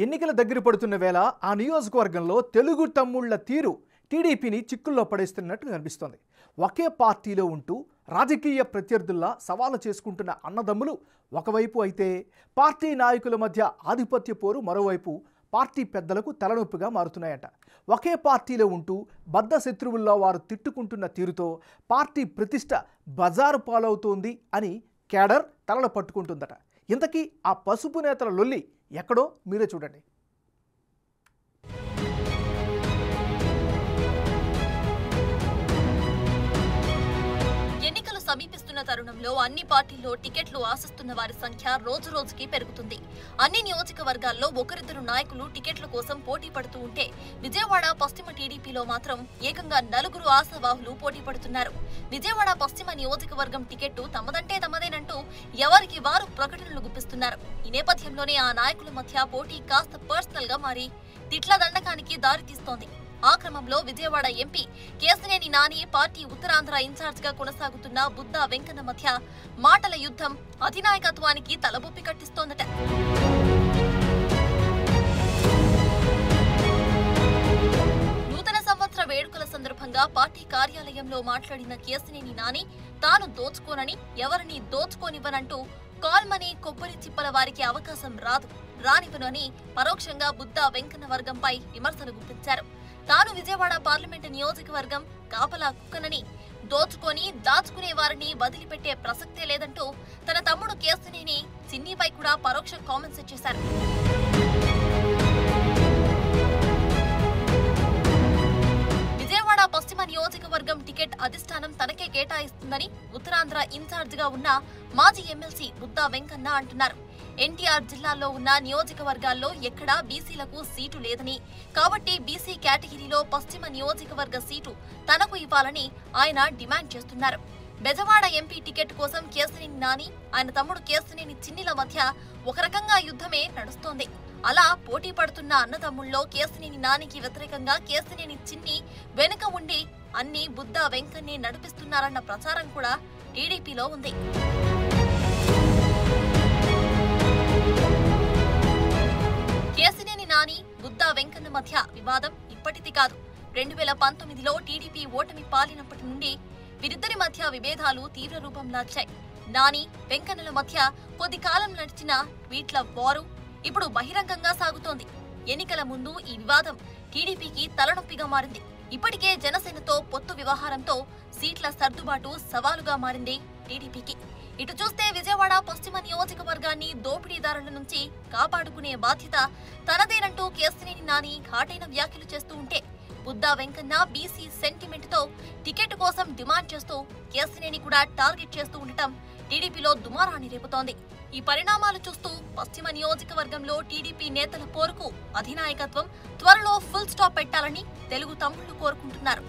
ఎన్నికల దగ్గర పడుతున్న వేళ ఆ నియోజకవర్గంలో తెలుగు తమ్ముళ్ల తీరు టీడీపీని చిక్కుల్లో పడేస్తున్నట్టు కనిపిస్తోంది. ఒకే పార్టీలో ఉంటూ రాజకీయ ప్రత్యర్థుల్లా సవాలు చేసుకుంటున్న అన్నదమ్ములు ఒకవైపు అయితే, పార్టీ నాయకుల మధ్య ఆధిపత్య పోరు మరోవైపు పార్టీ పెద్దలకు తలనొప్పిగా మారుతున్నాయట. ఒకే పార్టీలో ఉంటూ బద్ధ శత్రువుల్లో వారు తిట్టుకుంటున్న తీరుతో పార్టీ ప్రతిష్ట బజారు పాలవుతోంది అని కేడర్ తలలు పట్టుకుంటుందట. ఇంతకీ ఆ పసుపు నేతల లొల్లి ఎక్కడో మీరే చూడండి. ఎన్నికలు సమీపిస్తున్న తరుణంలో అన్ని పార్టీల్లో టికెట్లు ఆశిస్తున్న వారి సంఖ్య రోజు రోజుకి పెరుగుతుంది. అన్ని నియోజకవర్గాల్లో ఒకరిద్దరు నాయకులు టికెట్ల కోసం పోటీ పడుతూ ఉంటే, విజయవాడ పశ్చిమ టీడీపీలో మాత్రం ఏకంగా 4 ఆశావాహులు పోటీ పడుతున్నారు. విజయవాడ పశ్చిమ నియోజకవర్గం టికెట్టు తమదంటే తమదేనంటూ ఎవరికి వారు ప్రకటనలు గుప్పిస్తున్నారు. ఈ నేపథ్యంలోనే ఆ నాయకుల మధ్య పోటీ కాస్త పర్సనల్ గా మారి తిట్ల దండకానికి దారితీస్తోంది. ఆ క్రమంలో Vijayawada MP Kesineni Nani party Uttarandhra in charge గా కొనసాగుతున్న బుద్దా వెంకన్న మధ్య మాటల యుద్ధం అధినాయకత్వానికి తలబొప్పి కట్టిస్తోందట. నూతన సంవత్సర వేడుకల సందర్భంగా పార్టీ కార్యాలయంలో మాట్లాడిన కేశినేని నాని తాను దోచుకోనని, ఎవరిని దోచుకోనివ్వనంటూ కాల్మని కొబ్బరి చిప్పల వారికి అవకాశం రానివ్వనని పరోక్షంగా బుద్దా వెంకన్న వర్గంపై విమర్శలు గుప్పించారు. తాను విజయవాడ పార్లమెంటు నియోజకవర్గం కాపలా కుక్కనని, దోచుకొని దాచుకునే వారిని వదిలిపెట్టే ప్రసక్తే లేదంటూ తన తమ్ముడు కేశినేని చిన్నీపై కూడా పరోక్ష కామెంట్స్ చేశారు. విజయవాడ పశ్చిమ నియోజకవర్గం టికెట్ అధిష్టానం తనకే కేటాయిస్తుందని ఉత్తరాంధ్ర ఇన్ఛార్జ్ గా ఉన్న మాజీ ఎమ్మెల్సీ బుద్దా వెంకన్న అంటున్నారు. ఎన్టీఆర్ జిల్లాలో ఉన్న నియోజకవర్గాల్లో ఎక్కడా బీసీలకు సీటు లేదని, కాబట్టి బీసీ కేటగిరీలో పశ్చిమ నియోజకవర్గ సీటు తనకు ఇవ్వాలని ఆయన డిమాండ్ చేస్తున్నారు. బెజవాడ ఎంపీ టికెట్ కోసం కేశినేని నాని, ఆయన తమ్ముడు కేశినేని చిన్నిల మధ్య ఒక రకంగా యుద్ధమే నడుస్తోంది. అలా పోటీ పడుతున్న అన్నదమ్ముల్లో కేశినేని నానికి వ్యతిరేకంగా కేశినేని చిన్ని వెనుక ఉండి అన్ని బుద్దా వెంకన్నే నడిపిస్తున్నారన్న ప్రచారం కూడా టీడీపీలో ఉంది. కేశినేని నాని, బుద్దా వెంకన్న మధ్య వివాదం ఇప్పటిది కాదు. 2019లో టీడీపీ ఓటమి పాలినప్పటి నుండి వీరిద్దరి మధ్య విభేదాలు తీవ్ర రూపం దాల్చాయి. నాని, వెంకన్నల మధ్య కొద్ది కాలం నడిచిన ట్వీట్ల వారు ఇప్పుడు బహిరంగంగా సాగుతోంది. ఎన్నికల ముందు ఈ వివాదం టీడీపీకి తలనొప్పిగా మారింది. ఇప్పటికే జనసేనతో పొత్తు వ్యవహారంతో సీట్ల సర్దుబాటు సవాలుగా మారింది టీడీపీకి. ఇటు చూస్తే విజయవాడ పశ్చిమ నియోజకవర్గాన్ని దోపిడీదారుల నుంచి కాపాడుకునే బాధ్యత తనదేనంటూ కేశినేని నాని ఘాటైన వ్యాఖ్యలు చేస్తూ ఉంటే, బుద్దా వెంకన్న బీసీ సెంటిమెంట్ తో టికెట్ కోసం డిమాండ్ చేస్తూ కేశినేని కూడా టార్గెట్ చేస్తూ ఉండటం టీడీపీలో దుమారాన్ని రేపుతోంది. ఈ పరిణామాలు చూస్తూ పశ్చిమ నియోజకవర్గంలో టీడీపీ నేతల పోరుకు అధినాయకత్వం త్వరలో ఫుల్ స్టాప్ పెట్టాలని తెలుగు తమ్ముళ్లు కోరుకుంటున్నారు.